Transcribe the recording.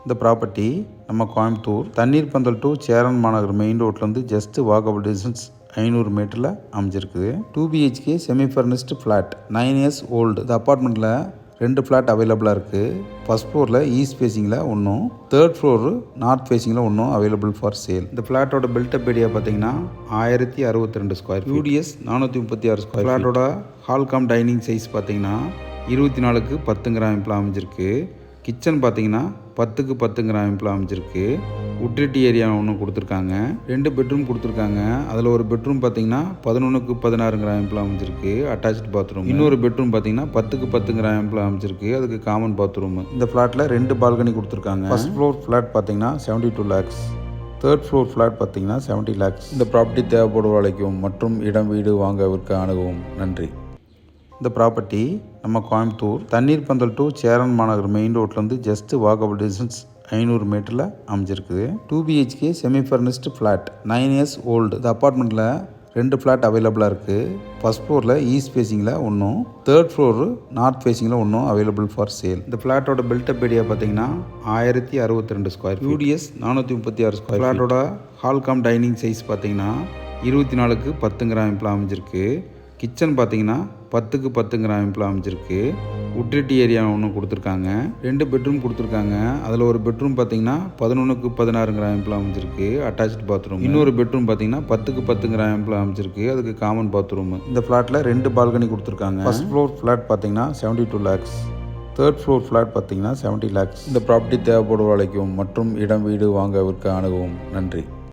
இந்த ப்ராப்பர்ட்டி நம்ம கோயம்புத்தூர் தண்ணீர் பந்தல் டு சேரன் மாநகர் மெயின் ரோட்லேருந்து ஜஸ்ட் வாக்கபிள் டிஸ்டன்ஸ் 500 மீட்டரில் அமைஞ்சிருக்குது. 2 BHK semi furnished flat 9 years old. இந்த அப்பார்ட்மெண்ட்டில் 2 ஃப்ளாட் அவைலபிளாக இருக்குது. ஃபர்ஸ்ட் ஃப்ளோரில் ஈஸ்ட் ஃபேஸிங்கில் ஒன்றும், தேர்ட் ஃப்ளோரு நார்த் ஃபேஸிங்கில் ஒன்றும் அவைலபிள் ஃபார் சேல். இந்த ஃப்ளாட்டோட பில்டப் ஏரியா பார்த்தீங்கன்னா 1062 ஸ்கொயர், UDS 436 ஸ்கொயர். ஃப்ளாட்டோட ஹால் கம் டைனிங் சைஸ் பார்த்தீங்கன்னா 24க்கு 10 அமைப்பில் அமைஞ்சிருக்கு. கிச்சன் பார்த்தீங்கன்னா 10க்கு 10 அமைப்பில் அமைஞ்சிருக்கு. உட்ரிட்டி ஏரியா ஒன்று கொடுத்துருக்காங்க. 2 பெட்ரூம் கொடுத்துருக்காங்க. அதில் ஒரு பெட்ரூம் பார்த்தீங்கன்னா 11க்கு 16 அமைப்பில் அமைஞ்சிருக்கு, அட்டாச்சு பாத்ரூம். இன்னொரு பெட்ரூம் பார்த்தீங்கன்னா 10க்கு 10 அமைப்பில் அமைஞ்சிருக்கு, அதுக்கு காமன் பாத்ரூம். இந்த ஃப்ளாட்டில் 2 பால்கனி கொடுத்துருக்காங்க. ஃபர்ஸ்ட் ஃப்ளோர் ஃப்ளாட் பார்த்தீங்கன்னா 72 lakhs, தேர்ட் ஃப்ளோர் ஃப்ளாட் பார்த்தீங்கன்னா 70 lakhs. இந்த ப்ராப்பர்ட்டி தேவைப்படுவ அழைக்கவும் மற்றும் இடம் வீடு வாங்க விற்க அணுகவும். நன்றி. இந்த ப்ராப்பர்ட்டி நம்ம கோயம்புத்தூர் தண்ணீர் பந்தல் டு சேரன் மாநகர் மெயின் ரோட்லேருந்து ஜஸ்ட் வாக்கபிள் டிஸ்டன்ஸ் 500 மீட்டரில் அமைஞ்சிருக்குது. 2 BHK semi furnished flat 9 years old. இந்த அப்பார்ட்மெண்ட்டில் 2 ஃப்ளாட் அவைலபிளாக இருக்குது. ஃபர்ஸ்ட் ஃப்ளோரில் ஈஸ்ட் ஃபேஸிங்கில் ஒன்றும், தேர்ட் ஃப்ளோரு நார்த் ஃபேஸிங்கில் ஒன்றும் அவைலபிள் ஃபார் சேல். இந்த ஃப்ளாட்டோட பில்டப் ஏரியா பார்த்தீங்கன்னா 1062 ஸ்கொயர், UDS 436 ஸ்கொயர். ஃப்ளாட்டோட ஹால் கம் டைனிங் சைஸ் பார்த்தீங்கன்னா 24க்கு 10 அமைப்பில் அமைஞ்சிருக்கு. கிச்சன் பார்த்தீங்கன்னா 10க்கு 10 அமைப்பில் அமைஞ்சிருக்கு. உட்ரிட்டி ஏரியா ஒன்று கொடுத்துருக்காங்க. 2 பெட்ரூம் கொடுத்துருக்காங்க. அதில் ஒரு பெட்ரூம் பார்த்தீங்கன்னா 11க்கு 16 அமைப்பில் அமைஞ்சிருக்கு, அட்டாச்சு பாத்ரூம். இன்னொரு பெட்ரூம் பார்த்தீங்கன்னா 10க்கு 10 அமைப்பில் அமைஞ்சிருக்கு, அதுக்கு காமன் பாத்ரூம். இந்த ஃப்ளாட்டில் 2 பால்கனி கொடுத்துருக்காங்க. ஃபர்ஸ்ட் ஃப்ளோர் ஃப்ளாட் பார்த்தீங்கன்னா 72 lakhs, தேர்ட் ஃப்ளோர் ஃப்ளாட் பார்த்தீங்கன்னா 70 lakhs. இந்த ப்ராப்பர்ட்டி தேவைப்படுவ அழைக்கவும் மற்றும் இடம் வீடு வாங்க விற்க அணுகவும். நன்றி.